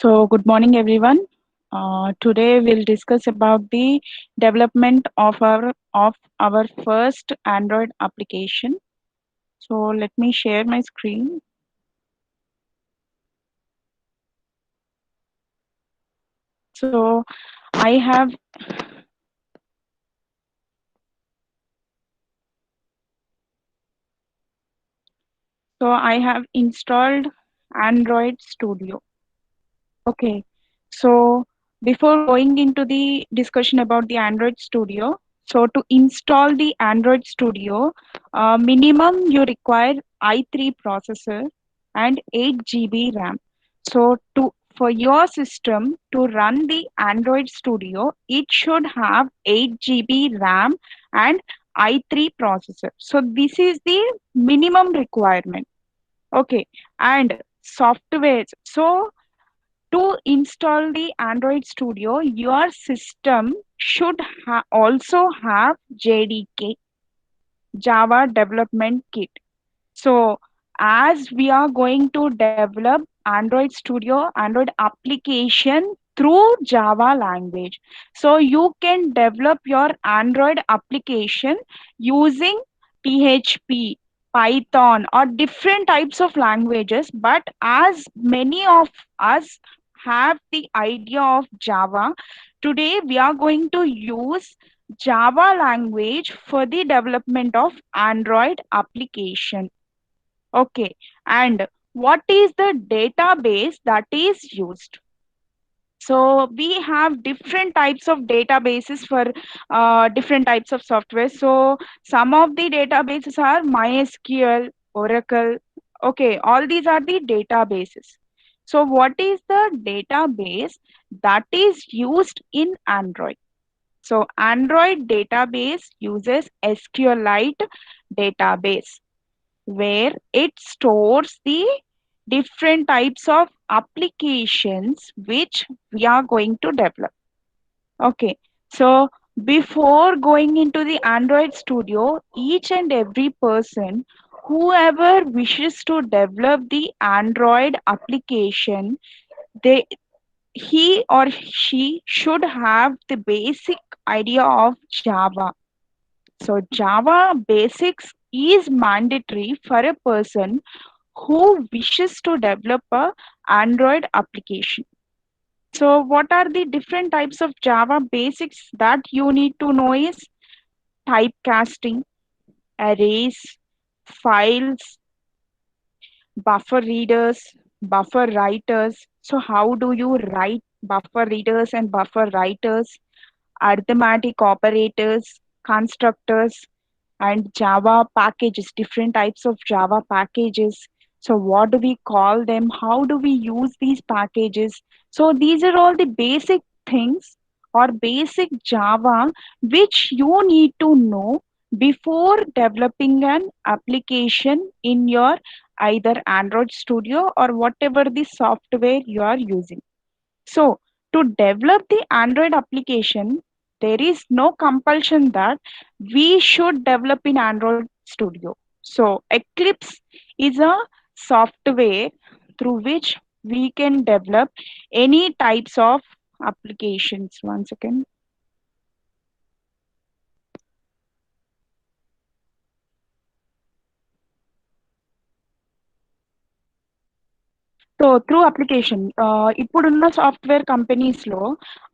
Good morning, everyone. Today we'll discuss about the development of our first Android application. So, let me share my screen. So, I have I have installed Android Studio. Okay. So before going into the discussion about the Android Studio, so to install the Android Studio, minimum you require i3 processor and 8 GB RAM. So to for your system to run the Android Studio, it should have 8 GB RAM and i3 processor. So this is the minimum requirement. Okay, and software. So to install the Android Studio, your system should also have JDK, Java Development Kit. So, as we are going to develop Android Studio, Android application through Java language. So, you can develop your Android application using PHP, Python, or different types of languages. But as many of us have the idea of Java, today we are going to use Java language for the development of Android application. Okay, and what is the database that is used? So we have different types of databases for different types of software. So some of the databases are MySQL, Oracle. Okay, all these are the databases. So what is the database that is used in Android? So Android database uses SQLite database where it stores the different types of applications which we are going to develop. Okay, so before going into the Android Studio, each and every person, whoever wishes to develop the Android application, they he or she should have the basic idea of Java. So Java basics is mandatory for a person who wishes to develop a Android application. So what are the different types of Java basics that you need to know is typecasting, arrays, files, buffer readers, buffer writers. So how do you write buffer readers and buffer writers, arithmetic operators, constructors, and Java packages, different types of Java packages. So, what do we call them? How do we use these packages? So, these are all the basic things or basic Java which you need to know before developing an application in your either Android Studio or whatever the software you are using. So, to develop the Android application, there is no compulsion that we should develop in Android Studio. So, Eclipse is a software through which we can develop any types of applications. One second. So through application ఇప్పుడున్న software కంపెనీస్లో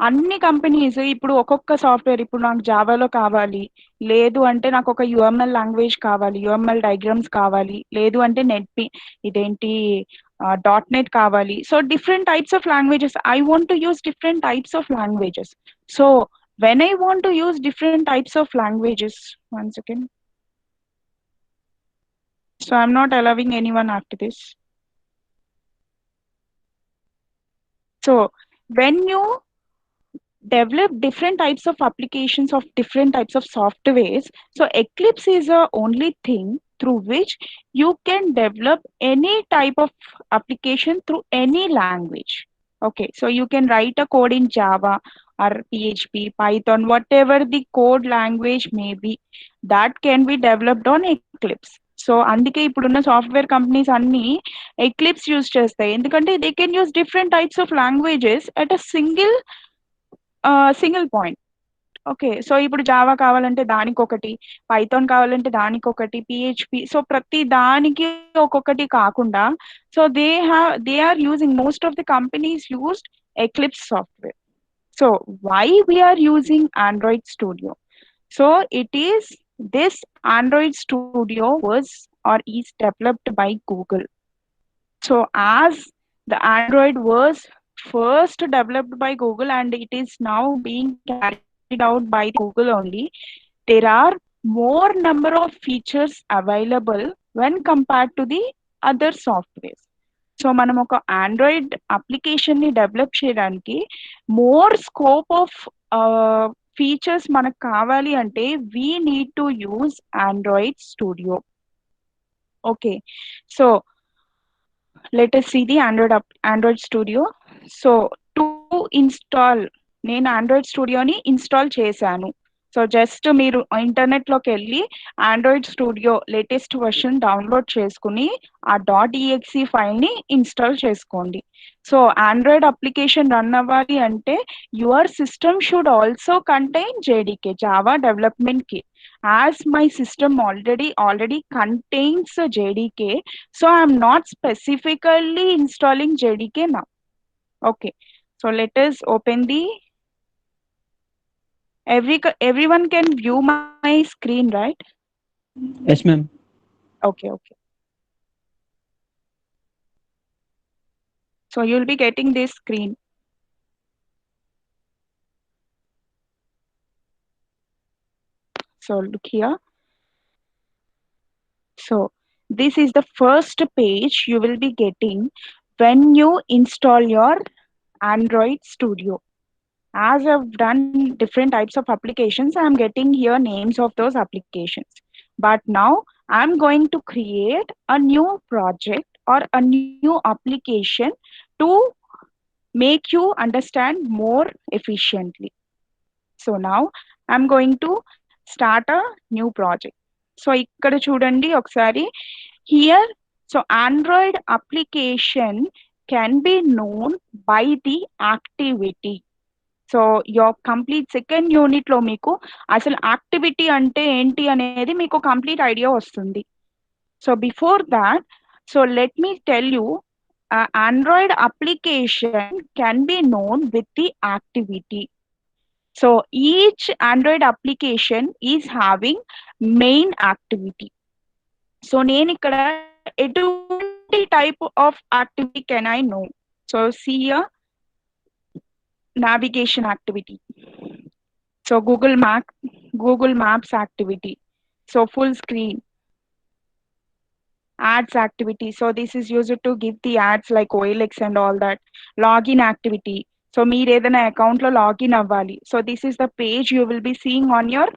అన్ని companies ఇప్పుడు ఒక్కొక్క software ఇప్పుడు నాకు జావాలో కావాలి, లేదు అంటే నాకు ఒక యుఎంఎల్ లాంగ్వేజ్ కావాలి, యుఎంఎల్ డయాగ్రామ్స్ కావాలి, లేదు అంటే ఇదేంటి డాట్ నెట్ కావాలి. So different types of languages I want to use different types of languages. So when I want to use different types of languages, one second, so I'm not allowing any one after this. So when you develop different types of applications of different types of softwares, so Eclipse is the only thing through which you can develop any type of application through any language. Okay, so you can write a code in Java or PHP, Python, whatever the code language may be, that can be developed on Eclipse. So అందుకే ఇప్పుడున్న software companies అన్ని eclipse use చేస్తాయి, ఎందుకంటే they can use different types of languages at a single point. Okay, so ఇప్పుడు Java కావాలంటే దానికొకటి, Python కావాలంటే దానికొకటి, PHP, so ప్రతి దానికి ఒక్కొక్కటి కాకుండా, so they are using, most of the companies used Eclipse software. So why we are using Android Studio? So it is, this Android Studio was or is developed by Google. So as the Android was first developed by Google and it is now being carried out by the Google only, there are more number of features available when compared to the other softwares. So మనం ఒక Android application ని develop చేయడానికి more scope of features మనకు కావాలి అంటే we need to use Android studio. Okay, so let us see the Android Studio. So to install, నేను Android స్టూడియోని install చేశాను. So just మీరు ఇంటర్నెట్ లోకి వెళ్ళి Android studio latest version download చేసుకుని ఆ .exe ఫైల్ ని ఇన్స్టాల్ చేసుకోండి. సో ఆండ్రాయిడ్ అప్లికేషన్ రన్ అవ్వాలి అంటే your system should also contain JDK, Java development kit. As my system already contains a JDK, so I'm not specifically installing JDK now. Okay, so let us open the, everyone can view my screen, right? Yes, ma'am. Okay, okay. So you'll be getting this screen. So look here. So this is the first page you will be getting when you install your Android Studio. As I've done different types of applications, I'm getting here names of those applications. But now I'm going to create a new project or a new application to make you understand more efficiently. So now I'm going to start a new project. So ikkada chudandi okkasari here. So Android application can be known by the activity. So your complete second unit లో మీకు అసలు activity అంటే ఏంటి అనేది మీకు complete idea వస్తుంది. So before that, so let me tell you, Android application can be known with the activity. So each Android application is having main activity. So నేను ఇక్కడ ఎటువంటి type of activity can I know? So see navigation activity, so Google Maps activity, so full screen ads activity, so this is used to give the ads like OLX and all that. Login activity, so meer edaina account lo login avvali, so this is the page you will be seeing on your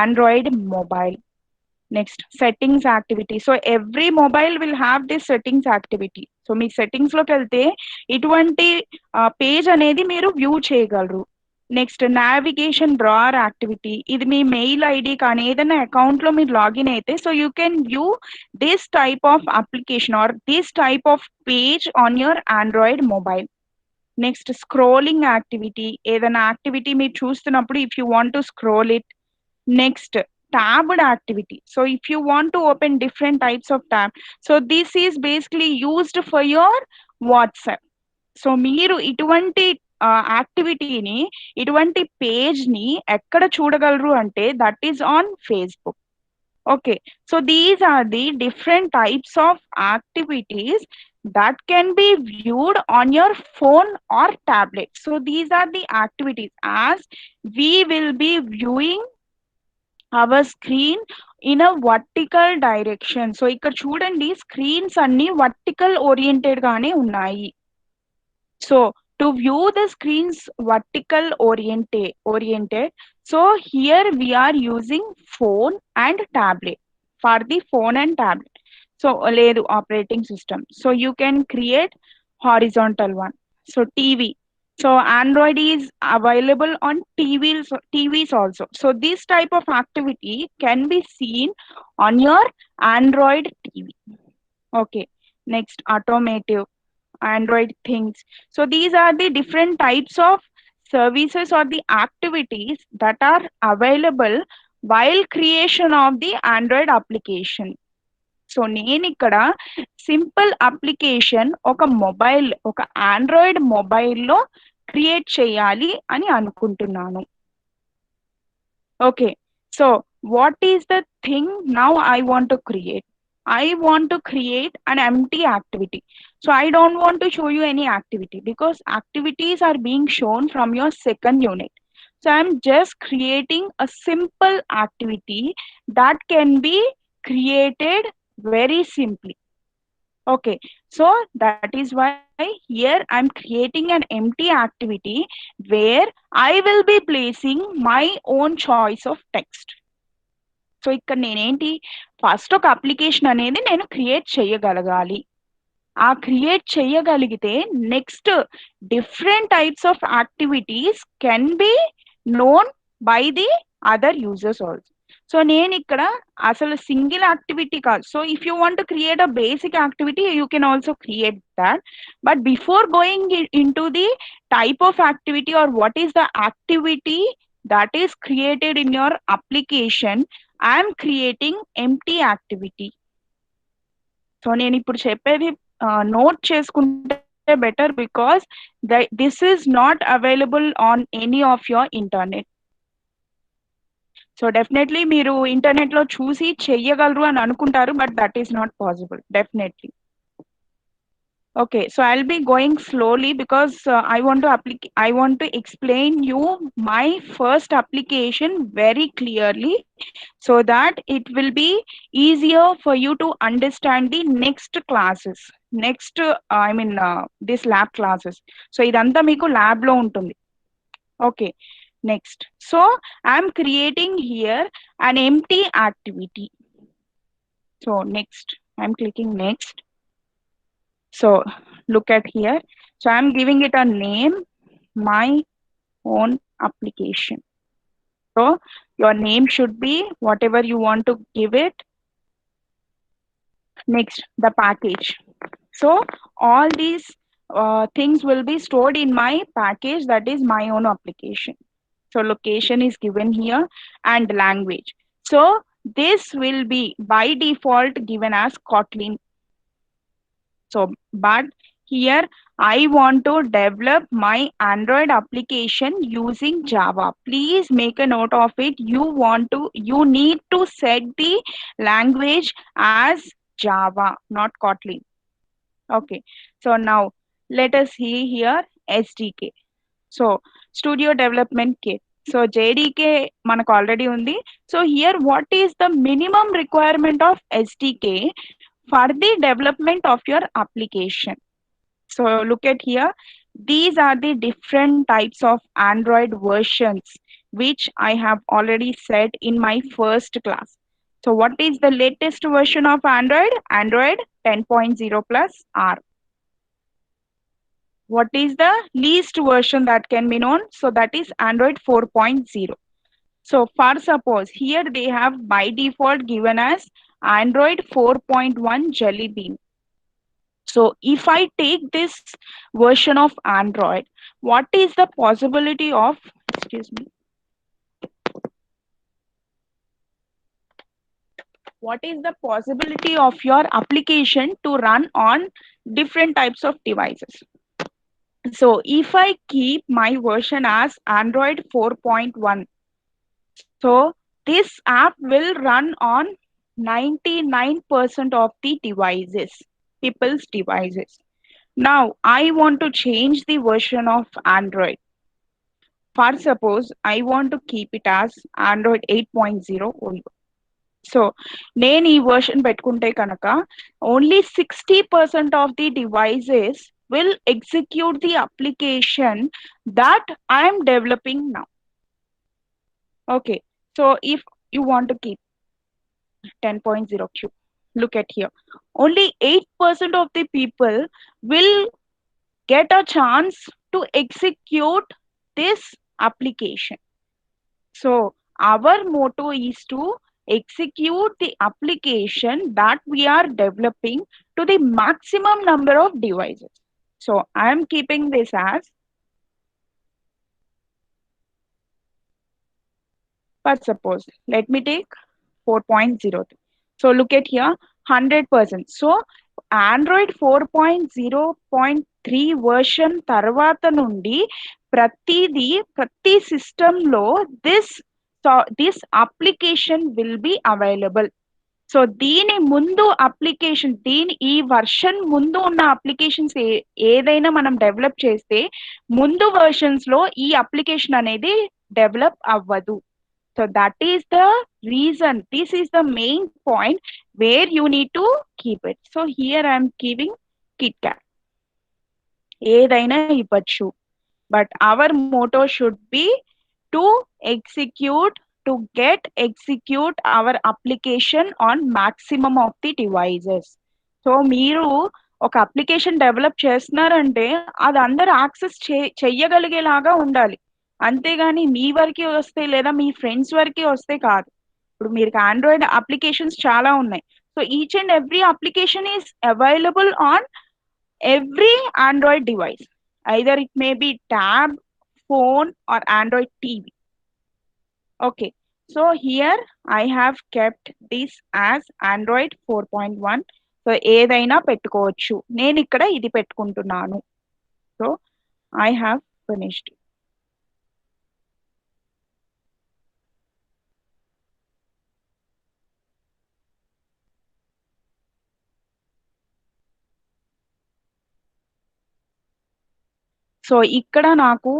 Android mobile. Next, settings activity, so every mobile will have this settings activity. So me settings లోకి వెళ్తే ఇటువంటి page అనేది మీరు view చేయగలరు. Next navigation drawer activity, ఇది మీ mail ID కానీ ఏదైనా account లో మీరు లాగిన్ అయితే, so you can view this type of application or this type of page on your Android mobile. Next scrolling activity, ఏదైనా యాక్టివిటీ మీరు చూస్తున్నప్పుడు if you want to scroll it. Next tabbed activity, so if you want to open different types of tab, so this is basically used for your WhatsApp. So మీరు ఇటువంటి యాక్టివిటీని, ఇటువంటి page ని ఎక్కడ చూడగలరు అంటే that is on Facebook. Okay, so these are the different types of activities that can be viewed on your phone or tablet. So these are the activities as we will be viewing our screen in a vertical direction. So ఇక్కడ చూడండి screens అన్ని vertical oriented గానే ఉన్నాయి. So to view the screens vertical oriented, so here we are using phone and tablet, for the phone and tablet. So లేదు operating system, so you can create horizontal one. So TV, So Android is available on TVs also. So this type of activity can be seen on your Android TV. Okay. Next, automotive, Android things. So these are the different types of services or the activities that are available while creation of the Android application. So నేను ఇక్కడ simple application ఒక mobile ఒక Android మొబైల్లో create చేయాలి అని అనుకుంటున్నాను. Okay, so what is the thing now I want to create? I want to create an empty activity. So I don't want to show you any activity because activities are being shown from your second unit. So I'm just creating a simple activity that can be created very simply. Okay, so that is why here I'm creating an empty activity where I will be placing my own choice of text. So ఇక్కడ నేనేంటి, first ఒక application అనేది నేను create చేయగలగాలి. ఆ create చేయగలిగితే next different types of activities can be known by the other users also. So నేను ఇక్కడ అసలు సింగిల్ యాక్టివిటీ కాదు. So if you want to create a basic activity you can also create that. But before going in to the type of activity or what is the activity that is created in your application, I am creating empty activity. So నేను ఇప్పుడు చెప్పేది note చేసుకుంటే better because this is not available on any of your internet. So definitely మీరు ఇంటర్నెట్లో చూసి చెయ్యగలరు అని అనుకుంటారు, but that is not possible definitely. Okay, so I'll be going slowly because I want to explain you my first application very clearly so that it will be easier for you to understand the next classes. Next, this lab classes. So idanta meeku lab lo untundi. Okay, next. So I'm creating here an empty activity. So next, I'm clicking next. So look at here. So I'm giving it a name, my own application. So your name should be whatever you want to give it. Next, the package. So all these things will be stored in my package, that is my own application. So location is given here and language. So this will be by default given as Kotlin. So but here I want to develop my Android application using Java. Please make a note of it. You need to set the language as Java, not Kotlin. Okay, so now let us see here SDK. So Studio Development Kit. So JDK manaku already undi. So here what is the minimum requirement of SDK for the development of your application? So look at here. These are the different types of Android versions which I have already said in my first class. So what is the latest version of Android? Android 10.0 plus R. What is the least version that can be known? So that is Android 4.0. So for suppose here they have by default given as Android 4.1 Jelly Bean. So if I take this version of Android, what is the possibility of, excuse me, what is the possibility of your application to run on different types of devices? So if I keep my version as Android 4.1, so this app will run on 99% of the devices, people's devices. Now I want to change the version of Android. For suppose I want to keep it as Android 8.0 only. So నేను ఈ version పెట్టుకుంటే కనుక only 60% of the devices will execute the application that I am developing now. Okay, so if you want to keep 10.0 Q, look at here. Only 8% of the people will get a chance to execute this application. So our motto is to execute the application that we are developing to the maximum number of devices. So I am keeping this as, for suppose, let me take 4.03. So look at here, 100%. So Android 4.0.3 version తర్వాత నుండి ప్రతి సిస్టంలో this application will be available. So దీని ముందు application ఈ version ముందు ఉన్న applications ఏదైనా మనం డెవలప్ చేస్తే ముందు వర్షన్స్ లో ఈ అప్లికేషన్ అనేది డెవలప్ అవ్వదు. So that is the reason. This is the main point where you need to keep it. So here I am keeping KitKat. ఏదైనా ఇవ్వచ్చు. But our motto should be to execute our application on maximum of the devices. So మీరు ఒక application develop చేస్తున్నారంటే అది అందరు access చెయ్యగలిగేలాగా ఉండాలి. అంతేగాని మీ వరకే వస్తే లేదా మీ ఫ్రెండ్స్ వరకే వస్తే కాదు. ఇప్పుడు మీరు ఆండ్రాయిడ్ అప్లికేషన్స్ చాలా ఉన్నాయి. So each and every application is available on every Android device. Either it may be tab, phone, or Android TV. Okay, so here I have kept this as Android 4.1. So ఏదైనా పెట్టుకోవచ్చు. నేను ఇక్కడ ఇది పెట్టుకుంటున్నాను. So I have finished. So ఇక్కడ నాకు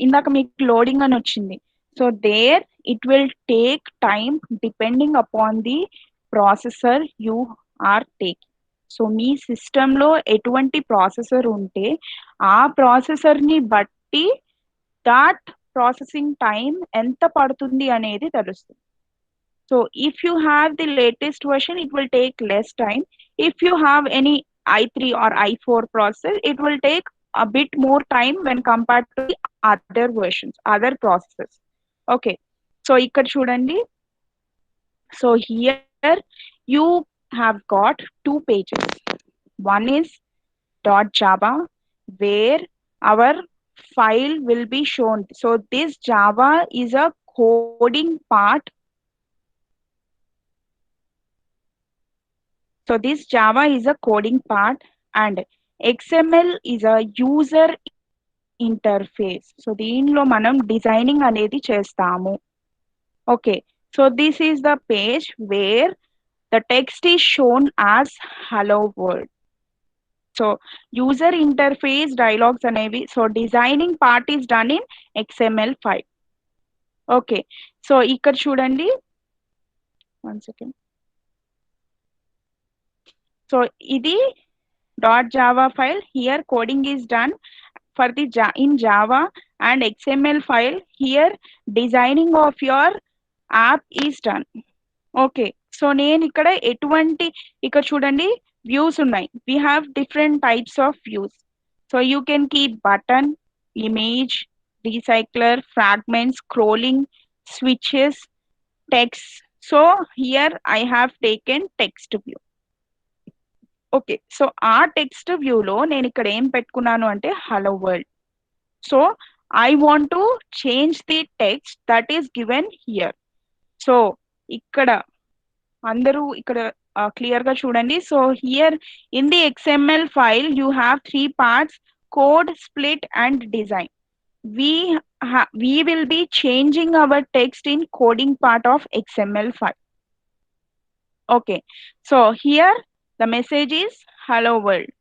ఇందాక మీకు లోడింగ్ అని వచ్చింది. So there it will take time depending upon the processor you are taking. So మీ సిస్టంలో ఎటువంటి ప్రాసెసర్ ఉంటే ఆ ప్రాసెసర్ని బట్టి దాట్ ప్రాసెసింగ్ టైం ఎంత పడుతుంది అనేది తెలుస్తుంది. So if you have the latest version it will take less time. If you have any i3 or i4 processor, it will take a bit more time when compared to the other versions, other processors. Okay, so ikkada chudandi. So here you have got two pages. One is .java where our file will be shown. So this Java is a coding part. So this Java is a coding part and XML is a user interface. So దీనిలో మనం designing అనేది చేస్తాము. Okay, so this is the page where the text is shown as hello world. So user interface dialogues అనేవి, so designing part is done in XML file. Okay, so ఇక్కడ చూడండి, one second. So ఇది .java file, here coding is done for the in Java, and XML file here designing of your app is done. Okay, so నేను ఇక్కడ ఎటువంటి, ఇక్కడ చూడండి views ఉన్నాయి. We have different types of views. So you can keep button, image, recycler, fragments, scrolling, switches, text. So here I have taken text view. Okay, so ఆ text వ్యూలో నేను ఇక్కడ ఏం పెట్టుకున్నాను అంటే hello world. So I want to change the text that is given here. So ఇక్కడ అందరూ ఇక్కడ క్లియర్ గా చూడండి. So here in the XML file you have 3 parts: code, split and design. We will be changing our text in coding part of XML file. Okay, so here the message is hello world.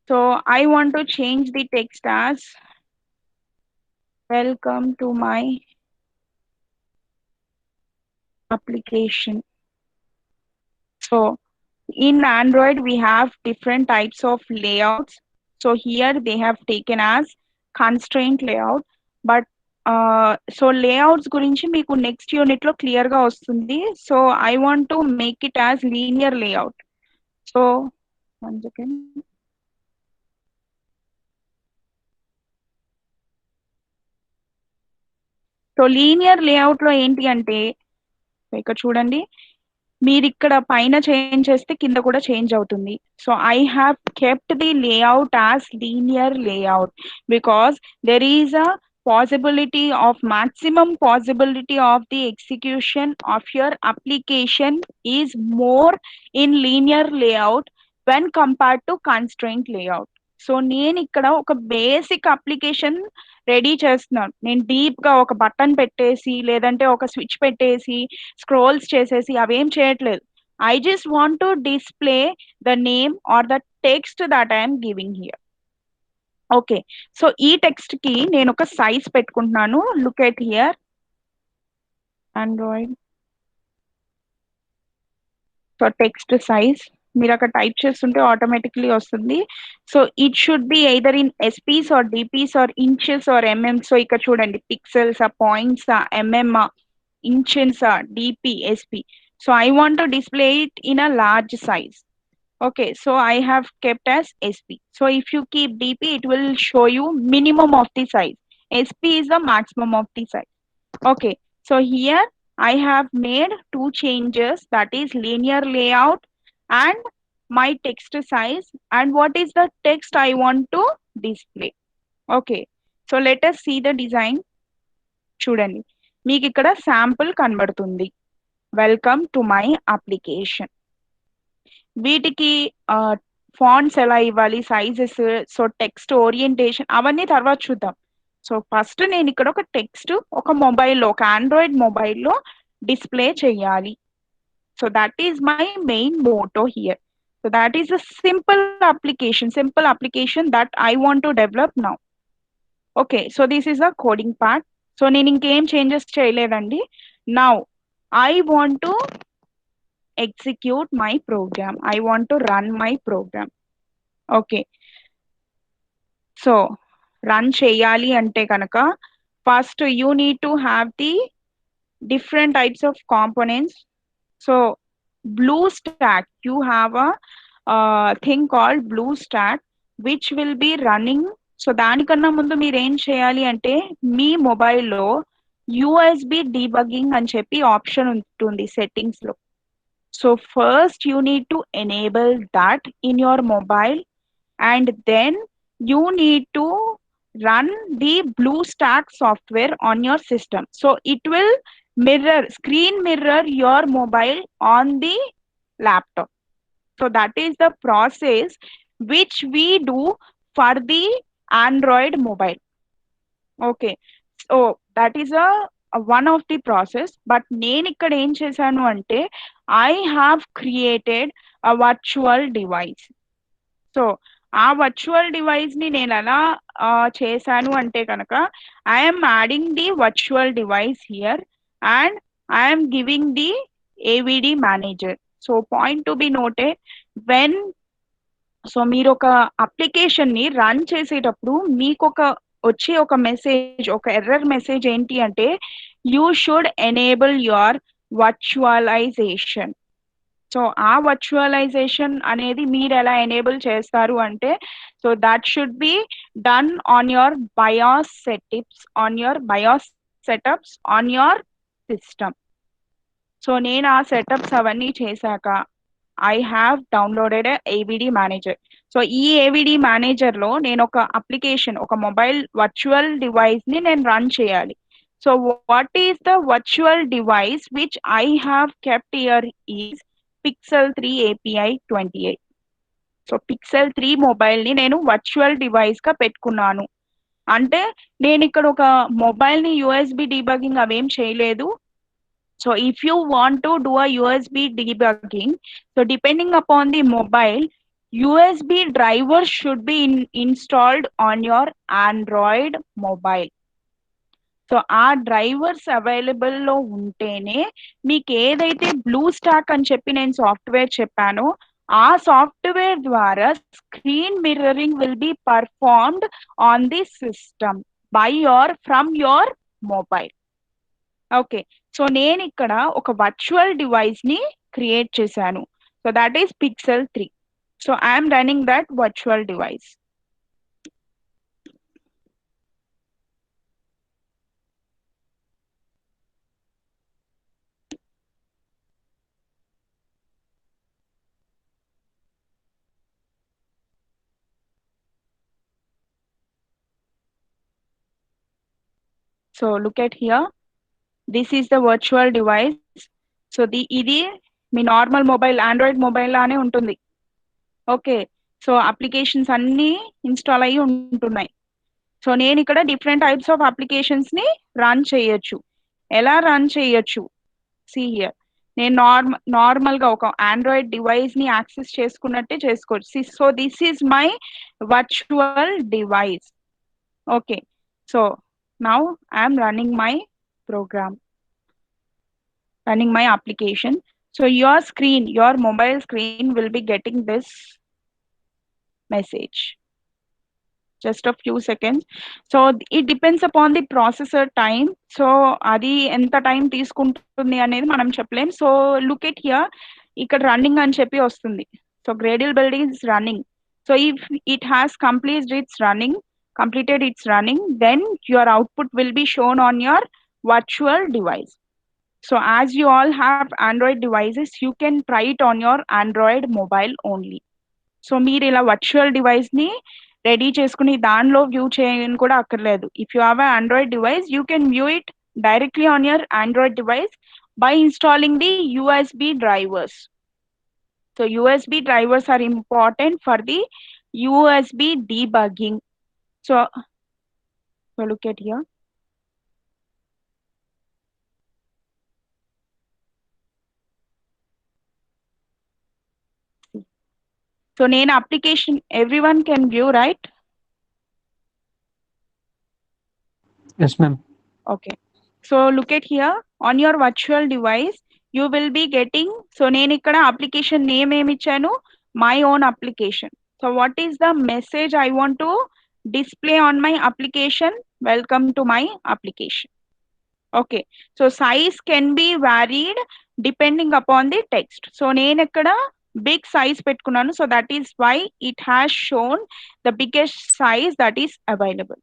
So I want to change the text as welcome to my application. So in Android we have different types of layouts. So here they have taken as constraint layout, but so layouts గురించి మీకు next unit లో clear గా వస్తుంది. So I want to make it as linear layout. So one second. So linear layout లో ఏంటి అంటే ఇక్కడ చూడండి, మీరు ఇక్కడ పైన చేంజ్ చేస్తే కింద కూడా చేంజ్ అవుతుంది. So I have kept the layout as linear layout because there is a possibility of maximum possibility of the execution of your application is more in linear layout when compared to constraint layout. So నేను ఇక్కడ ఒక basic application ready చేస్తున్నాను. నేను deep గా ఒక button పెట్టేసి లేదంటే ఒక స్విచ్ పెట్టేసి స్క్రోల్స్ చేసేసి అవేం చేయట్లేదు. I just want to display the name or the text that I'm giving here. Okay, so ఈ టెక్స్ట్ కి నేను ఒక సైజ్ పెట్టుకుంటున్నాను. Look at here, Android. So text size మీరు అక్కడ టైప్ చేస్తుంటే ఆటోమేటిక్లీ వస్తుంది. So it should be either in SPs or DPs or inches or mm. So ఇక్కడ చూడండి, pixels points mm inches DP SP. So I want to display it in a large size. Okay, so I have kept as SP. So if you keep DP, it will show you minimum of the size. SP is the maximum of the size. Okay, so here I have made two changes, that is linear layout and my text size and what is the text I want to display. Okay, so let us see the design. చూడండి, మీకు ఇక్కడ sample కనబడుతుంది, welcome to my application. వీటికి fonts ఎలా ఇవ్వాలి, sizes, so text orientation అవన్నీ తర్వాత చూద్దాం. సో ఫస్ట్ నేను ఇక్కడ ఒక టెక్స్ట్ ఒక మొబైల్లో, ఒక ఆండ్రాయిడ్ మొబైల్లో డిస్ప్లే చేయాలి. So that is my main motto here. So that is a simple application that I want to develop now. Okay, so this is a coding part. So నేను ఇంకేం చేంజెస్ చేయలేదండి. Now I want to execute my program. I want to run my program. Okay, so run cheyali ante kanaka first you need to have the different types of components. So BlueStack, you have a thing called BlueStack which will be running. So దానికన్నా ముందు మీరు ఏం చేయాలి అంటే మీ మొబైల్లో USB debugging అని చెప్పి option ఉంటుంది సెట్టింగ్స్ లో. So first you need to enable that in your mobile and then you need to run the BlueStack software on your system. So it will screen mirror your mobile on the laptop. So that is the process which we do for the Android mobile. Okay, so that is one of the process. But నేను ఇక్కడ ఏం చేశాను అంటే I have created a virtual device. So ఆ virtual device ని నేను ఎలా చేశాను అంటే కనుక I'm adding the virtual device here and I'm giving the ఏవిడి manager. So point to be noted, when so మీరు ఒక అప్లికేషన్ ని రన్ చేసేటప్పుడు మీకు వచ్చే ఒక మెసేజ్, ఒక ఎర్రర్ మెసేజ్ ఏంటి అంటే you should enable your virtualization. So ఆ వర్చువలైజేషన్ అనేది మీరు ఎలా ఎనేబుల్ చేస్తారు అంటే so that should be done on your BIOS setups on your system. So నేను ఆ సెటప్స్ అవన్నీ చేశాక I have downloaded AVD manager. So ఈ ఏవిడి మేనేజర్ లో నేను ఒక అప్లికేషన్, ఒక మొబైల్ వర్చువల్ డివైస్ ని నేను రన్ చేయాలి. So what is the virtual device which I have kept here is Pixel 3 API 28. So Pixel 3 mobile ని నేను వర్చువల్ డివైస్ గా పెట్టుకున్నాను. అంటే నేను ఇక్కడ ఒక మొబైల్ ని యూఎస్బి డీబగింగ్ అవేం చేయలేదు. So if you want to do a USB debugging, so depending upon the mobile, USB driver should be installed on your Android mobile. So ఆ డ్రైవర్స్ అవైలబుల్ లో ఉంటేనే మీకు ఏదైతే BlueStack అని చెప్పి నేను సాఫ్ట్వేర్ చెప్పానో ఆ సాఫ్ట్వేర్ ద్వారా screen mirroring will be performed on the system from your mobile. Okay, so నేను ఇక్కడ ఒక వర్చువల్ డివైస్ ని క్రియేట్ చేశాను. So that is Pixel 3. So I am running that virtual device. So look at here. This is the virtual device. So ఇది మీ normal mobile Android mobile లానే ఉంటుంది. Okay. So applications అన్నీ install అయ్యి ఉంటున్నాయి. So నేను ఇక్కడ different types of applications ని run చేయొచ్చు. ఎలా రన్ చేయొచ్చు? See here. నేను నార్మల్ గా ఒక ఆండ్రాయిడ్ డివైస్ ని యాక్సెస్ చేసుకున్నట్టే చేసుకోవచ్చు. So this is my virtual device. Okay. So now I'm running my program, running my application. So your screen, your mobile screen will be getting this message. Just a few seconds. So it depends upon the processor time. So అది ఎంత time తీసుకుంటుంది అనేది మనం చెప్పలేం. So look at here, ఇక్కడ running అని చెప్పి వస్తుంది. So Gradle building is running. So if it has completed its running, then your output will be shown on your virtual device. So as you all have Android devices, you can try it on your Android mobile only. So మీరు ఇలా virtual device ని ready చేసుకుని దానిలో view చేయని కూడా అక్కర్లేదు. If you have a Android device, you can view it directly on your Android device by installing the USB drivers. So USB drivers are important for the USB debugging. So look at here. So నేను application everyone can view, right? Yes, ma'am. Okay. So look at here, on your virtual device, you will be getting, so నేను ఇక్కడ application name ఏమి ఇచ్చాను, my own application. So what is the message I want to display on my application? Welcome to my application. Okay. So size can be varied depending upon the text. So నేను ఇక్కడ big size పెట్టుకున్నాను. So that is why it has shown the biggest size that is available.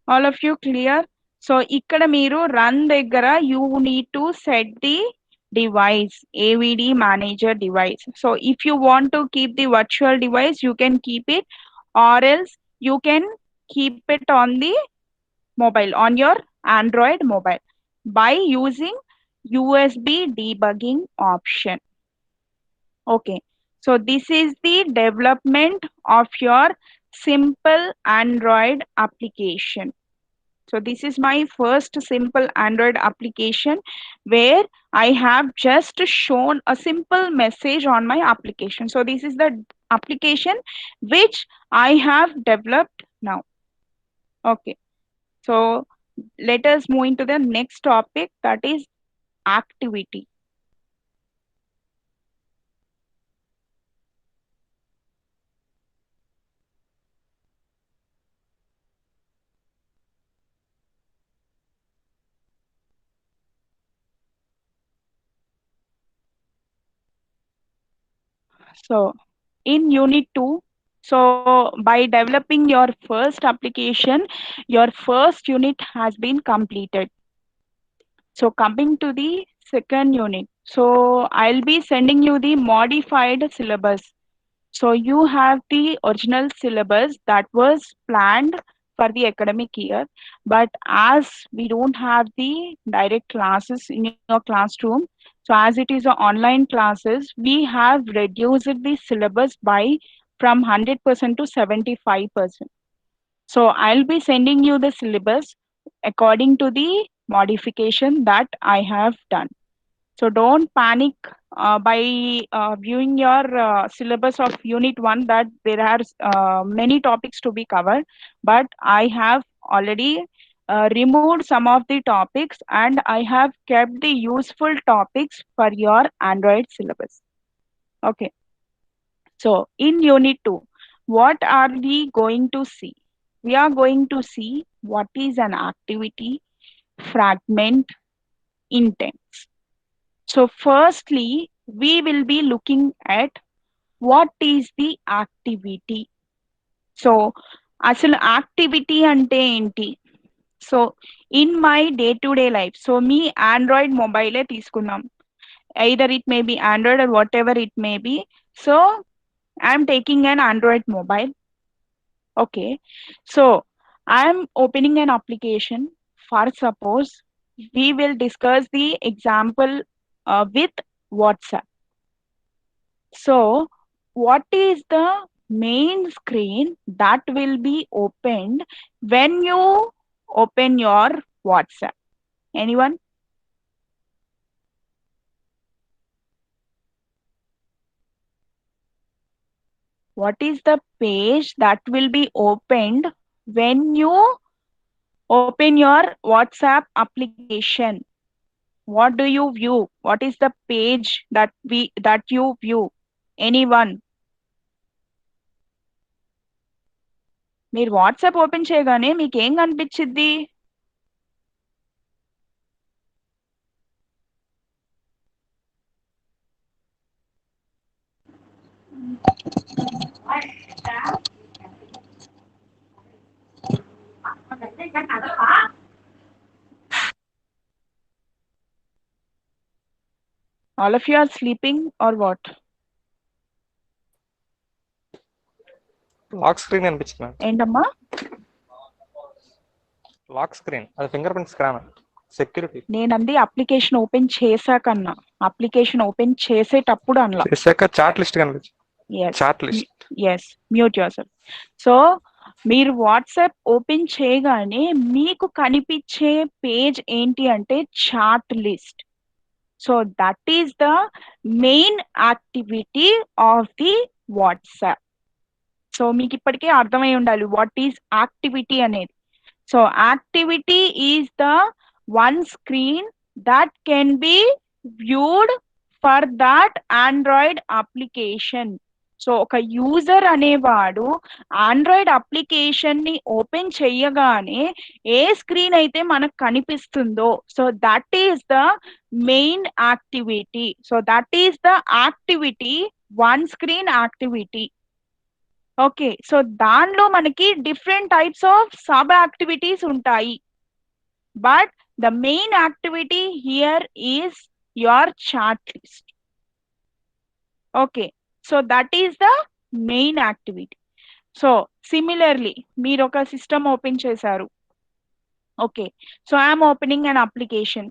All of you clear? So ఇక్కడ మీరు run దగ్గర you need to set the device, AVD manager device. So if you want to keep the virtual device, you can keep it, or else you can keep it on the mobile, on your Android mobile, by using USB debugging option. Okay. So this is the development of your simple Android application. So this is my first simple Android application where I have just shown a simple message on my application. So this is the application which I have developed now. Okay. So let us move into the next topic, that is activity. So in unit 2, so by developing your first application, your first unit has been completed. So coming to the second unit, so I'll be sending you the modified syllabus. So you have the original syllabus that was planned for the academic year, but as we don't have the direct classes in your classroom, so as it is a online classes, we have reduced the syllabus by from 100% to 75%. So I'll be sending you the syllabus according to the modification that I have done. So don't panic by viewing your syllabus of unit 1 that there are many topics to be covered, but I have already removed some of the topics and I have kept the useful topics for your Android syllabus. Okay. So in unit 2, what are we going to see? We are going to see what is an activity, fragment, intents. So firstly, we will be looking at what is the activity? So అసలు activity అంటే ఏంటి? So in my day to day life, so మీ Android మొబైలే తీసుకుందాం, either it may be Android or whatever it may be. So I'm taking an Android mobile. Okay, so I'm opening an application. For suppose we will discuss the example with WhatsApp. So what is the main screen that will be opened when you open your WhatsApp? Anyone? What is the page that will be opened when you open your WhatsApp application? What do you view? What is the page that you view? Anyone? మీరు WhatsApp open చేయగానే మీకు ఏం కనిపించిద్ది? All of you are sleeping or what? Lock screen అనిపించింది ma'am. ఏంటమ్మా? Lock screen అది finger print scan security. నేనంది application open చేశాకన్నా, అప్లికేషన్ ఓపెన్ చేసేటప్పుడు అన్నా. చేశాక చాట్ లిస్ట్ కనిపించింది. Chat list. Yes, mute yourself. So మీరు వాట్సాప్ ఓపెన్ చేయగానే మీకు కనిపించే పేజ్ ఏంటి అంటే chat list. So that is the main activity of the WhatsApp. So మీకు ఇప్పటికే అర్థమై ఉండాలి వాట్ ఈస్ యాక్టివిటీ అనేది. So activity is the one screen that can be viewed for that Android application. So ఒక user అనేవాడు Android application ని open చేయగానే ఏ స్క్రీన్ అయితే మనకు కనిపిస్తుందో, so that is the main activity. So that is the activity, one screen activity. Okay, so దానిలో మనకి different types of sub activities ఉంటాయి, but the main activity here is your chat list. Okay, so that is the main activity. So similarly మీరు ఒక system open చేశారు. Okay, so I'm opening an application.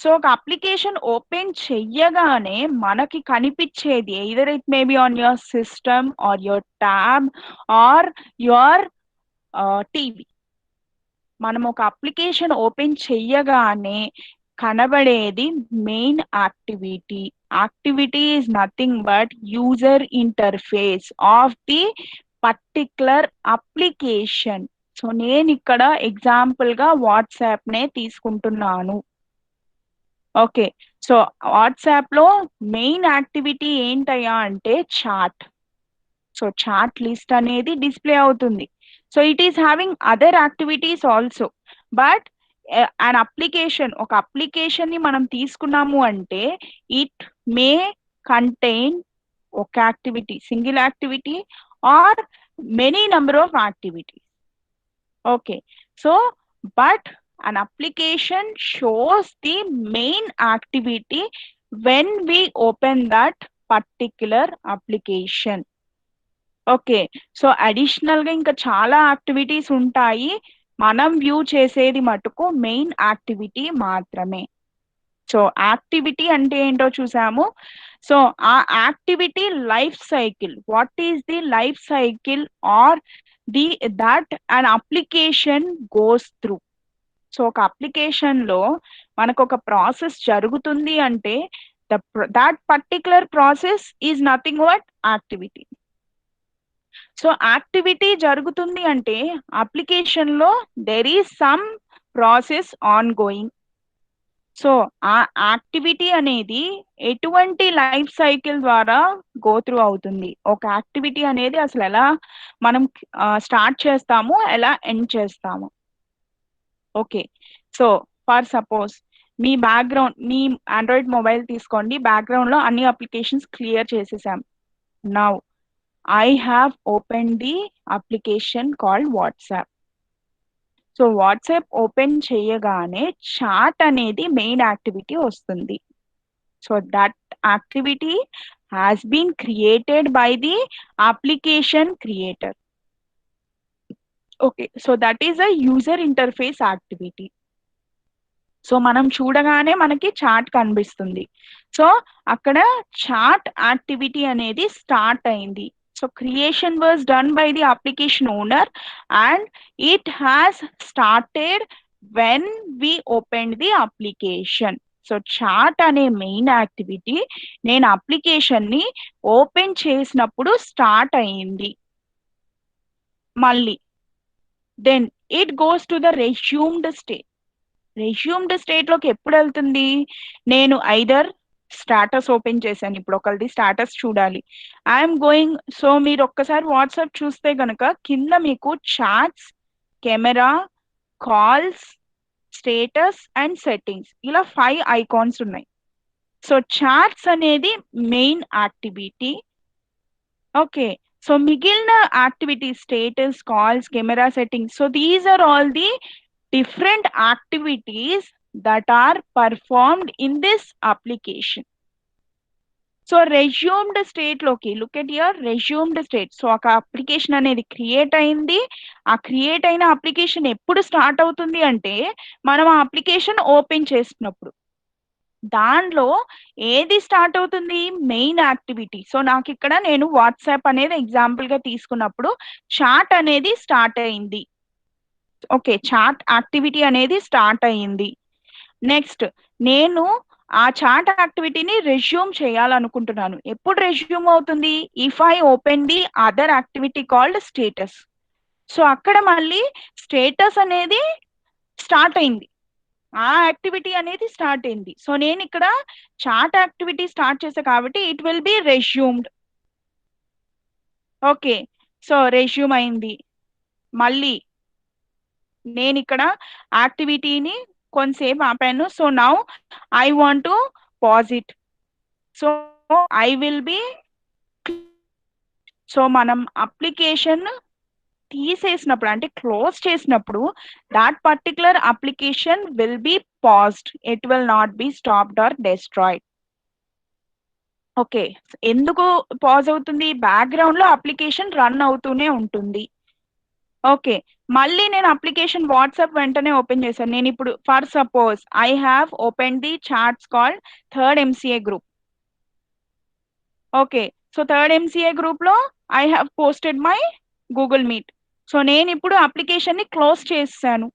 So ఒక application open చెయ్యగానే మనకి కనిపించేది either it may be on your system or your tab or your TV. మనం ఒక application open చెయ్యగానే కనబడేది main activity. Activity is nothing but user interface of the particular application. So నేను ఇక్కడ ఎగ్జాంపుల్ గా వాట్సాప్ నే తీసుకుంటున్నాను. ఓకే, సో వాట్సాప్ లో మెయిన్ యాక్టివిటీ ఏంటయ్యా అంటే చాట్. సో చాట్ లిస్ట్ అనేది డిస్ప్లే అవుతుంది. So it is having other activities also, but and application, ఒక అప్లికేషన్ ని మనం తీసుకున్నాము అంటే ఇట్ మే కంటైన్ ఒక activity, single activity are many number of activities. Okay, so but an application shows the main activity when we open that particular application. Okay, so additional గా ఇంకా చాలా activities ఉంటాయి, మనం వ్యూ చేసేది మటుకు main activity మాత్రమే. So activity అంటే ఏంటో చూసాము. సో ఆ activity life cycle, what is the life cycle or the that an application goes through. So ఒక అప్లికేషన్ లో మనకు ఒక ప్రాసెస్ జరుగుతుంది అంటే that particular process is nothing but activity. So activity జరుగుతుంది అంటే అప్లికేషన్ లో there is some process on going. So ఆ యాక్టివిటీ అనేది ఎటువంటి లైఫ్ సైకిల్ ద్వారా గో త్రూ అవుతుంది. ఒక యాక్టివిటీ అనేది అసలు ఎలా మనం స్టార్ట్ చేస్తాము, ఎలా ఎండ్ చేస్తాము. ఓకే, సో ఫర్ సపోజ్ మీ బ్యాక్గ్రౌండ్, మీ ఆండ్రాయిడ్ మొబైల్ తీసుకోండి, బ్యాక్గ్రౌండ్ లో అన్ని అప్లికేషన్స్ క్లియర్ చేసేసాం. Now I have opened the application called WhatsApp. So WhatsApp open చేయగానే చాట్ అనేది మెయిన్ యాక్టివిటీ వస్తుంది. So that activity has been created by the application creator. Okay, so that is a user interface activity. So మనం చూడగానే మనకి chat కనిపిస్తుంది. So అక్కడ chat activity అనేది start అయింది. So creation was done by the application owner and it has started when we open the application. So chat అనే main activity నేను application ని ఓపెన్ చేసినప్పుడు స్టార్ట్ అయింది. మళ్ళీ then it goes to the resumed state. Resumed state లోకి ఎప్పుడు వెళ్తుంది? నేను ఐదర్ స్టాటస్ ఓపెన్ చేశాను, ఇప్పుడు ఒకరిది స్టాటస్ చూడాలి, ఐఎమ్ గోయింగ్. సో మీరు ఒక్కసారి వాట్సాప్ చూస్తే కనుక కింద మీకు chats, camera, calls, status and settings ఇలా 5 ఐకాన్స్ ఉన్నాయి. సో చాట్స్ అనేది మెయిన్ యాక్టివిటీ. ఓకే, సో మిగిలిన activities status, calls, camera, settings, so these are all the different activities that are performed in this application. So resumed state loki look at here, resumed state. So ఒక application అనేది create అయింది. ఆ create అయిన application ఎప్పుడు start అవుతుంది అంటే మనం ఆ అప్లికేషన్ ఓపెన్ చేసినప్పుడు. దానిలో ఏది స్టార్ట్ అవుతుంది? Main activity. సో నాకు ఇక్కడ నేను వాట్సాప్ అనేది ఎగ్జాంపుల్ గా తీసుకున్నప్పుడు చాట్ అనేది స్టార్ట్ అయింది. ఓకే, చాట్ యాక్టివిటీ అనేది స్టార్ట్ అయ్యింది. నెక్స్ట్ నేను ఆ చాట్ యాక్టివిటీని రెజ్యూమ్ చేయాలనుకుంటున్నాను. ఎప్పుడు రెజ్యూమ్ అవుతుంది? If I open the other activity called status. So అక్కడ మళ్ళీ స్టేటస్ అనేది స్టార్ట్ అయింది, ఆ యాక్టివిటీ అనేది స్టార్ట్ అయింది. సో నేను ఇక్కడ చాట్ యాక్టివిటీ స్టార్ట్ చేసా కాబట్టి it will be resumed. Okay, so resume అయింది. మళ్ళీ నేను ఇక్కడ యాక్టివిటీని కొంతసేపు ఆపాను. So now I want to pause it. So I will be, so మనం అప్లికేషన్ తీసేసినప్పుడు అంటే క్లోజ్ చేసినప్పుడు that particular application will be paused, it will not be stopped or destroyed. Okay, ఎందుకు పాజ్ అవుతుంది? బ్యాక్గ్రౌండ్ లో అప్లికేషన్ రన్ అవుతూనే ఉంటుంది. Okay, మళ్ళీ నేను అప్లికేషన్ వాట్సాప్ వెంటనే ఓపెన్ చేశాను. నేను ఇప్పుడు for suppose I have open the chats called third MCA group. Okay, so third MCA group లో I have posted my Google Meet. So నేను ఇప్పుడు అప్లికేషన్ ని క్లోజ్ చేశాను.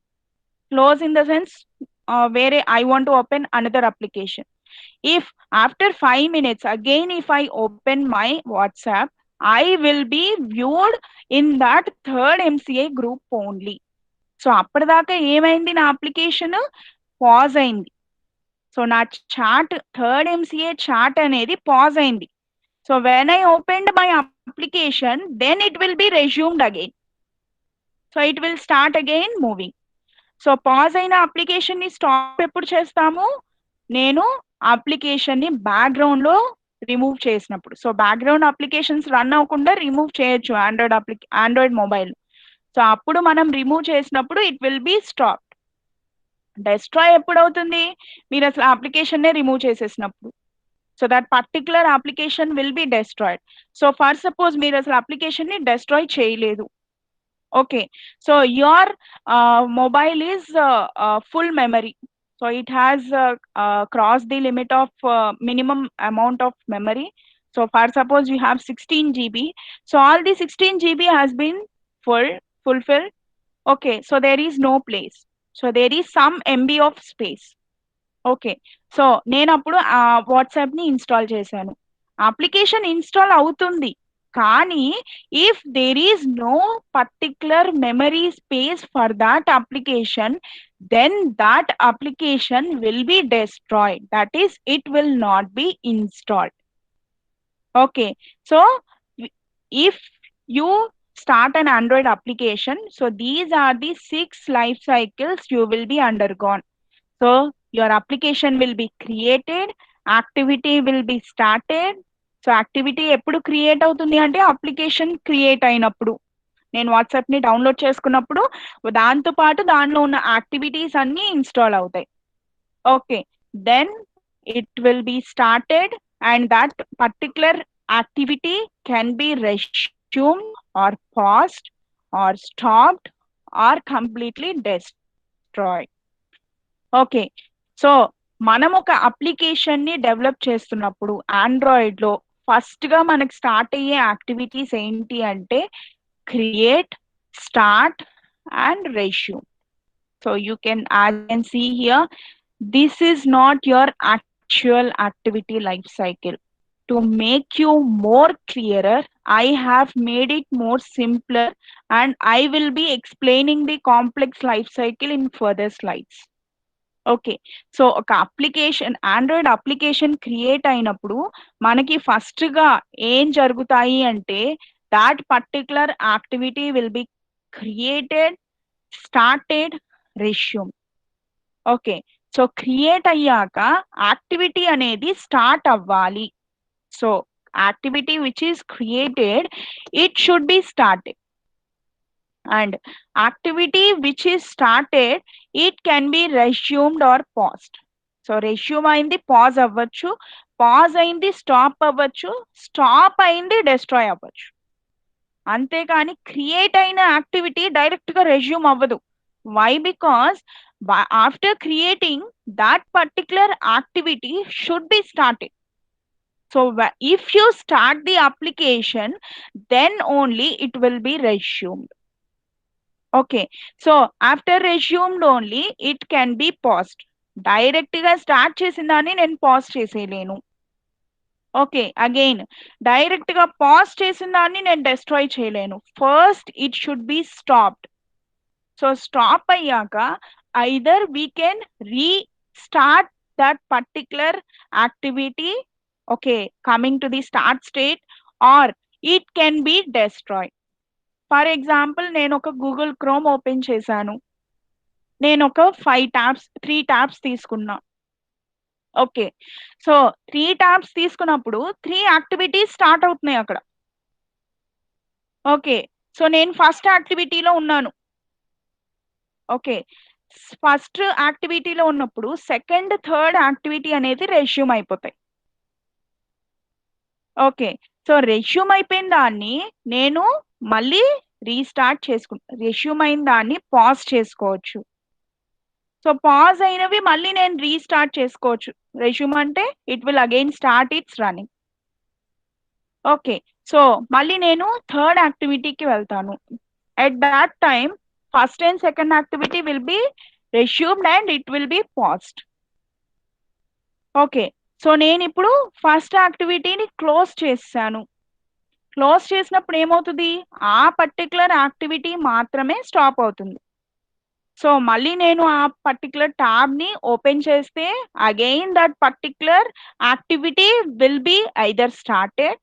క్లోజ్ ఇన్ ద సెన్స్ వేరే I want to open another application. If after 5 minutes again if I open my WhatsApp, I will be viewed in that third MCA group only. So అప్పటిదాకా ఏమైంది? నా application pause అయింది. So నా chat third MCA chat అనేది pause అయింది. So when I opened my application then it will be resumed again. So it will start again moving. So pause అయిన application ని stop ఎప్పుడు చేస్తాము? నేను అప్లికేషన్ ని బ్యాక్గ్రౌండ్ లో రిమూవ్ చేసినప్పుడు. సో బ్యాక్గ్రౌండ్ అప్లికేషన్స్ రన్ అవ్వకుండా రిమూవ్ చేయొచ్చు ఆండ్రాయిడ్ మొబైల్. సో అప్పుడు మనం రిమూవ్ చేసినప్పుడు it will be stop. Destroy ఎప్పుడు అవుతుంది? మీరు అసలు అప్లికేషన్ నే రిమూవ్ చేసేసినప్పుడు. So that particular application will be destroyed. So for suppose మీరు అసలు అప్లికేషన్ ని డెస్ట్రాయ్ చేయలేదు. Okay, so your mobile is full memory. So it has crossed the limit of minimum amount of memory. So for suppose you have 16 GB. So all the 16 GB has been fulfilled. Okay, so there is no place. So there is some MB of space. Okay, so నేను అప్పుడు WhatsApp ని install చేశాను. Application install అవుతుంది, కానీ if there is no particular memory space for that application, then that application will be destroyed. That is, it will not be installed. Okay, so if you start an Android application, so these are the 6 life cycles you will be undergone. So your application will be created, activity will be started, so activity ఎప్పుడు create అవుతుంది అంటే application create అయినప్పుడు, నేను WhatsApp ని download చేసుకున్నప్పుడు దాంతో పాటు దానిలో ఉన్న యాక్టివిటీస్ అన్ని ఇన్స్టాల్ అవుతాయి. Okay, then it will be started and that particular activity can be resumed or paused or stopped or completely destroyed. Okay, so మనం ఒక అప్లికేషన్ ని డెవలప్ చేస్తున్నప్పుడు ఆండ్రాయిడ్ లో ఫస్ట్ గా మనకి స్టార్ట్ అయ్యే యాక్టివిటీస్ ఏంటి అంటే create, start and resume. So you can see here, this is not your actual activity life cycle. To make you more clearer, I have made it more simpler and I will be explaining the complex life cycle in further slides. Okay, so ఒక application, Android application create అయినప్పుడు మనకి first గా ఏం జరుగుతాయి అంటే that particular activity will be created, started, resume. Okay, so create అయ్యాక activity అనేది start అవ్వాలి. So activity which is created, it should be started. And activity which is started, it can be resumed or paused. So resume అయింది pause అవ్వచ్చు, pause అయింది stop అవ్వచ్చు, stop అయింది destroy అవ్వచ్చు. అంతేకాని క్రియేట్ అయిన యాక్టివిటీ డైరెక్ట్ గా రెస్యూమ్ అవ్వదు. Why? Because after creating that particular activity should be started. So if you start the application, then only it will be resumed. Okay, so after resumed only it can be paused. Direct ga start చేసిందాన్ని నేను pause చేసేయలేను. Okay, again direct గా pause చేసిందాన్ని నేను destroy చేయలేను. First it should B stopped. So stop అయ్యాక either we can restart that particular activity, okay, coming to the start state, or it can be destroyed. For example, నేను ఒక Google chrome open చేశాను, నేను ఒక 3 tabs తీసుకున్నా. Okay, so 3 tabs తీసుకున్నప్పుడు 3 activities start అవుతున్నాయి అక్కడ. ఓకే, సో నేను ఫస్ట్ యాక్టివిటీలో ఉన్నాను. ఓకే, ఫస్ట్ యాక్టివిటీలో ఉన్నప్పుడు సెకండ్, థర్డ్ యాక్టివిటీ అనేది రెస్యూమ్ అయిపోతాయి. ఓకే, సో రెస్యూమ్ అయిపోయిన దాన్ని నేను మళ్ళీ రీస్టార్ట్ రెస్యూమ్ అయిన దాన్ని పాజ్ చేసుకోవచ్చు. సో పాజ్ అయినవి మళ్ళీ నేను రీస్టార్ట్ చేసుకోవచ్చు. రెస్యూమ్ అంటే it will again start it's running. Okay, so మళ్ళీ నేను థర్డ్ యాక్టివిటీకి వెళ్తాను. At that time first and second activity will B resumed and it will be paused. Okay, so నేను ఇప్పుడు ఫస్ట్ యాక్టివిటీని క్లోజ్ చేశాను. క్లోజ్ చేసినప్పుడు ఏమవుతుంది, ఆ పర్టికులర్ యాక్టివిటీ మాత్రమే స్టాప్ అవుతుంది. సో మళ్ళీ నేను ఆ పర్టికులర్ ట్యాబ్ ని ఓపెన్ చేస్తే again that particular activity will B either started,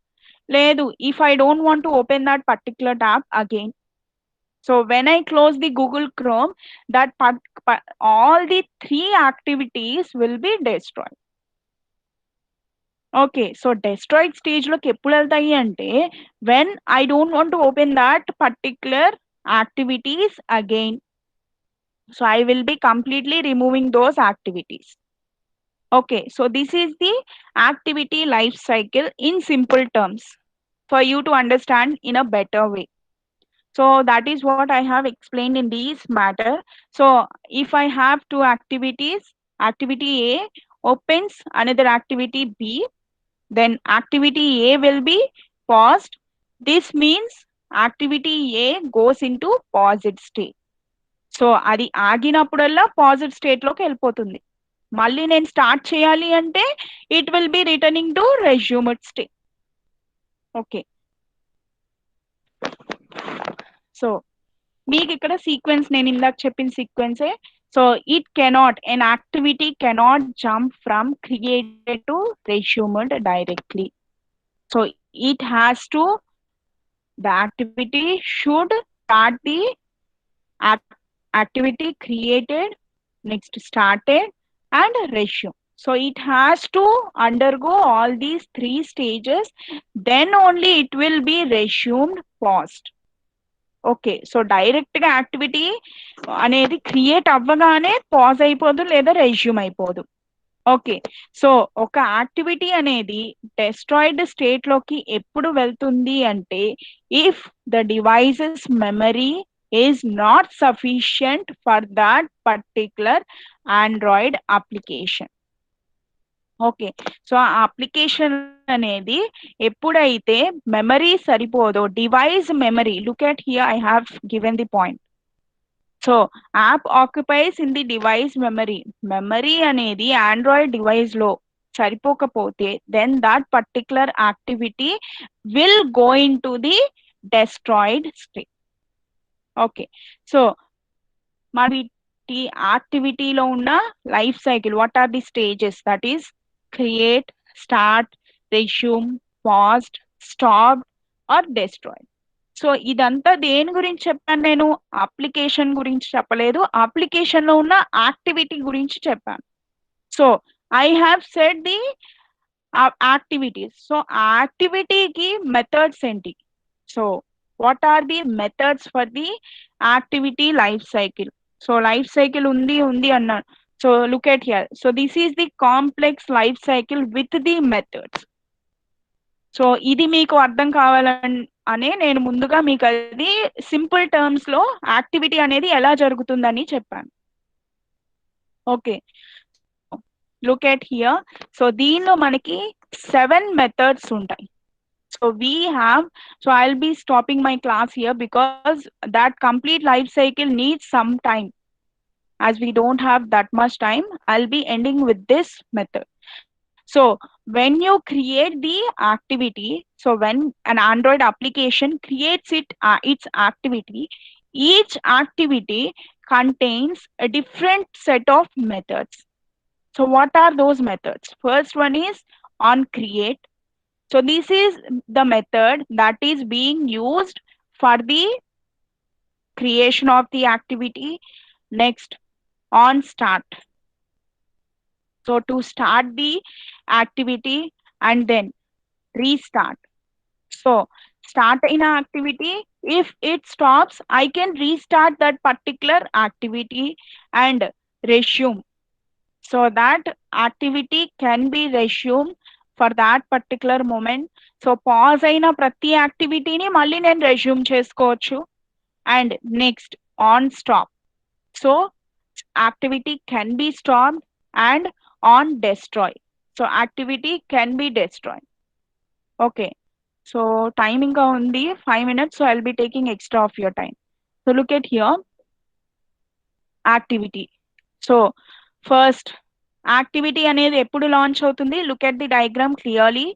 లేదు if I don't want to open that particular tab again. So when I close the Google Chrome, that all the 3 activities will be destroyed. Okay, so destroyed stage loki eppudu veltayi ante when I don't want to open that particular activities again. So I will be completely removing those activities. Okay, so this is the activity life cycle in simple terms for you to understand in a better way. So that is what I have explained in this matter. So if I have 2 activities, activity A opens another activity B, then activity A will be paused. This means activity A goes into paused state. So అది ఆగినప్పుడల్లా పాజిడ్ state లోకి వెళ్ళిపోతుంది. మళ్ళీ నేను start చేయాలి అంటే it will be returning to resumed state. Okay, so మీకు ఇక్కడ sequence నేను ఇందాక చెప్పిన సీక్వెన్సే. So it cannot, an activity cannot jump from created to resumed directly. So it has to, the activity should start the activity created, next started and resume. So it has to undergo all these 3 stages, then only it will be resumed paused. Okay so direct గా activity అనేది create అవ్వగానే pause అయిపోదు లేదా resume అయిపోదు. Okay so ఒక activity అనేది destroyed state లోకి ఎప్పుడు వెళ్తుంది అంటే if the devices memory is not sufficient for that particular Android application. Okay so ఆ అప్లికేషన్ అనేది ఎప్పుడైతే మెమరీ సరిపోదో device memory, look at here I have given the point. So app occupies in the device memory. Memory అనేది Android device లో సరిపోకపోతే then that particular activity will go into the destroyed state. Okay so మరి యాక్టివిటీలో ఉన్న life cycle, what are the stages? That is create, start, resume, paused, stopped or destroyed. సో ఇదంతా దేని గురించి చెప్పాను నేను? అప్లికేషన్ గురించి చెప్పలేదు, అప్లికేషన్ లో ఉన్న యాక్టివిటీ గురించి చెప్పాను. So I have said the activities. So యాక్టివిటీకి మెథడ్స్ ఏంటి? So what are the methods for the activity life cycle? So life cycle ఉంది అన్నాను. So look at here. So this is the complex life cycle with the methods. So ఇది మీకు అర్థం కావాలనే నేను ముందుగా మీకు అది సింపుల్ టర్మ్స్ లో యాక్టివిటీ అనేది ఎలా జరుగుతుందని చెప్పాను. Okay look at here. So దీనిలో మనకి 7 మెథడ్స్ ఉంటాయి. So we have, so I will B stopping my class here because that complete life cycle needs some time. As we don't have that much time, I'll be ending with this method. So when you create the activity, so when an Android application creates its activity, each activity contains a different set of methods. So what are those methods? First one is on create. So this is the method that is being used for the creation of the activity. Next, on start. So to start the activity and then restart. So start in an activity, if it stops, I can restart that particular activity and resume. So that activity can be resumed for that particular moment. So pause aina prati activity ni malli nen resume chesukochu. And next, on stop. So activity can be stopped and on destroy. So activity can be destroyed. Okay. So timing undi 5 minutes. So I'll be taking extra of your time. So look at here. Activity. So first, activity అనేది ఎప్పుడు launch అవుతుంది? Look at the diagram clearly.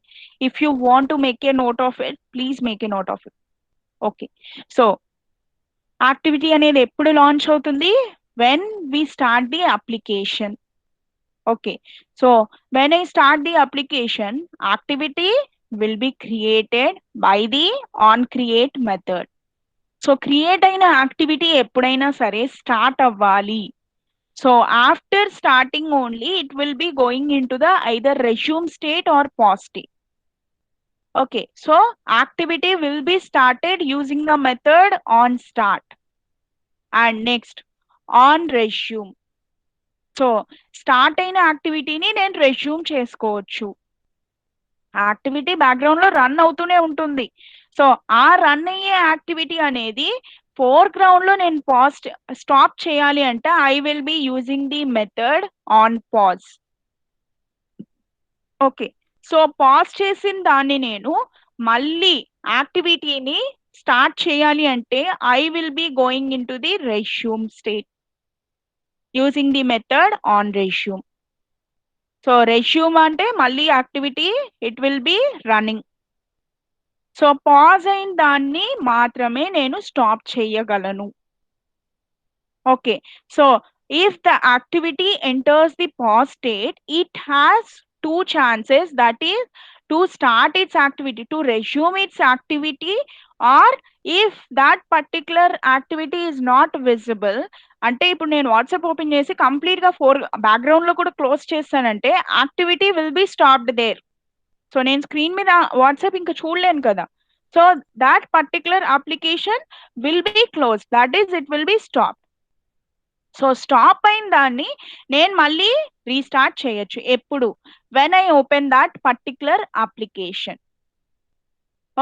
If you want to make a note of it, please make a note of it. Okay. So activity అనేది ఎప్పుడు launch అవుతుంది? When we start the application. Okay, so when I start the application, activity will be created by the onCreate method. So create అయిన activity ఎప్పుడైనా సరే start అవ్వాలి. So after starting only, it will be going into the either resume state or pause state. Okay, so activity will be started using the method on start. And next, on resume. So start అయిన యాక్టివిటీని నేను resume చేసుకోవచ్చు. Activity background లో run అవుతూనే ఉంటుంది. So ఆ run అయ్యే activity అనేది foreground లో నేను స్టాప్ చేయాలి అంటే I will B using the method on pause. Okay so pause చేసిన దాన్ని నేను మళ్ళీ యాక్టివిటీని స్టార్ట్ చేయాలి అంటే I will be going in to the resume state using the method on resume. So resume ante malli activity it will be running. So pause ayin danni maatrame nenu stop cheyagalanu. Okay, so if the activity enters the pause state, it has 2 chances, that is to start its activity, to resume its activity, or if that particular activity is not visible, అంటే ఇప్పుడు నేను WhatsApp open చేసి complete గా background లో కూడా close చేస్తానంటే activity will be stopped there. So నేను screen మీద వాట్సాప్ ఇంకా చూడలేను కదా. So that particular application will be close, that is it will be stop. So stop అయిన దాన్ని నేను మళ్ళీ రీస్టార్ట్ చేయొచ్చు ఎప్పుడు, when I open that particular application.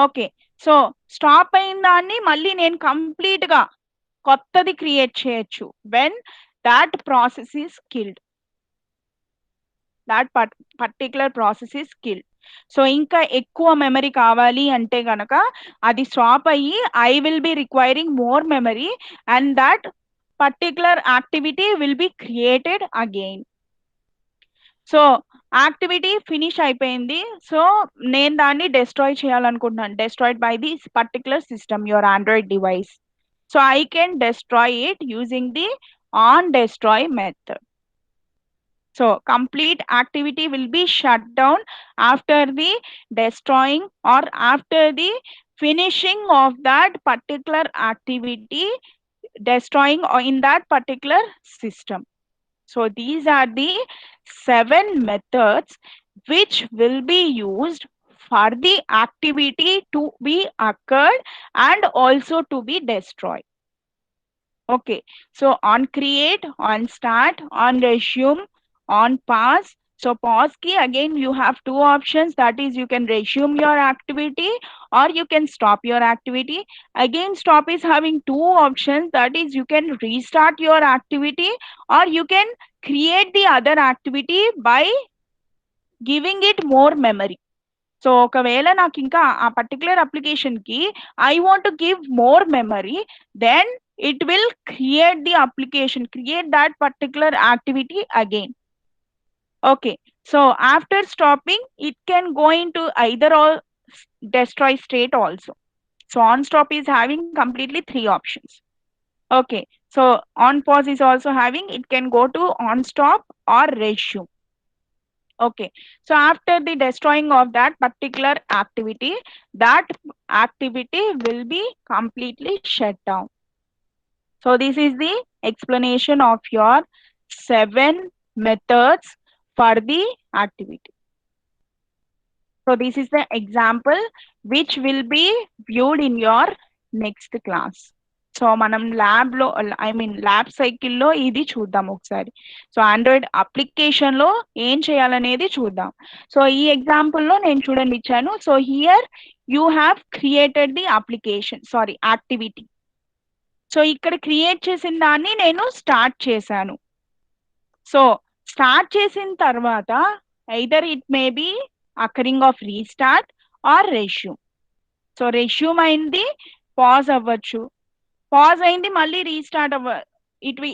Okay, so stop అయిన దాన్ని మళ్ళీ నేను కంప్లీట్ గా కొత్తది క్రియేట్ చేయొచ్చు when that process is killed, that particular process is killed. So ఇంకా ఎక్కువ మెమరీ కావాలి అంటే గనక అది స్టాప్ అయ్యి I will B requiring more memory and that particular activity will be created again. So activity finish అయిపోయింది, so నేను దాన్ని డెస్ట్రాయ్ చేయాలనుకుంటున్నాను, destroyed by this particular system, your Android device. So I can destroy it using the on destroy method. So complete activity will be shut down after the destroying or after the finishing of that particular activity, destroying or in that particular system. So these are the 7 methods which will be used for the activity to be occurred and also to be destroyed. Okay, so on create, on start, on resume, on pause. So pause key, again you have 2 options, that is you can resume your activity or you can stop your activity. Again stop is having 2 options, that is you can restart your activity or you can create the other activity by giving it more memory. So ఒకవేళ నాకు ఇంకా ఆ particular application కి I want to give more memory, then it will create the application, create that particular activity again. Okay, so after stopping it can go into either or destroy state also. So on stop is having completely 3 options. Okay, so on pause is also having, it can go to on stop or resume. Okay, so after the destroying of that particular activity, that activity will be completely shut down. So this is the explanation of your 7 methods for the activity. So this is the example which will be viewed in your next class. So మనం lab లో lab సైకిల్లో ఇది చూద్దాం ఒకసారి. So Android application లో ఏం చేయాలనేది చూద్దాం. సో ఈ ఎగ్జాంపుల్లో నేను చూడండి ఇచ్చాను. So here you have created the application, sorry activity. So ఇక్కడ క్రియేట్ చేసిన దాన్ని నేను స్టార్ట్ చేశాను. సో స్టార్ట్ చేసిన తర్వాత either it may be occurring of restart or resume. So resume అయింది, పాజ్ అవ్వచ్చు, పాజ్ అయింది మళ్ళీ restart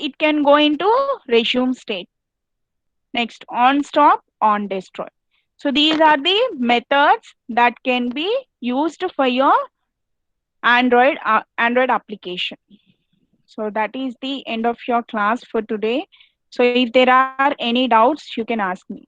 it can go into resume state. Next, on stop, on destroy. So these are the methods that can be used for your Android application. So that is the end of your class for today. So if there are any doubts, you can ask me.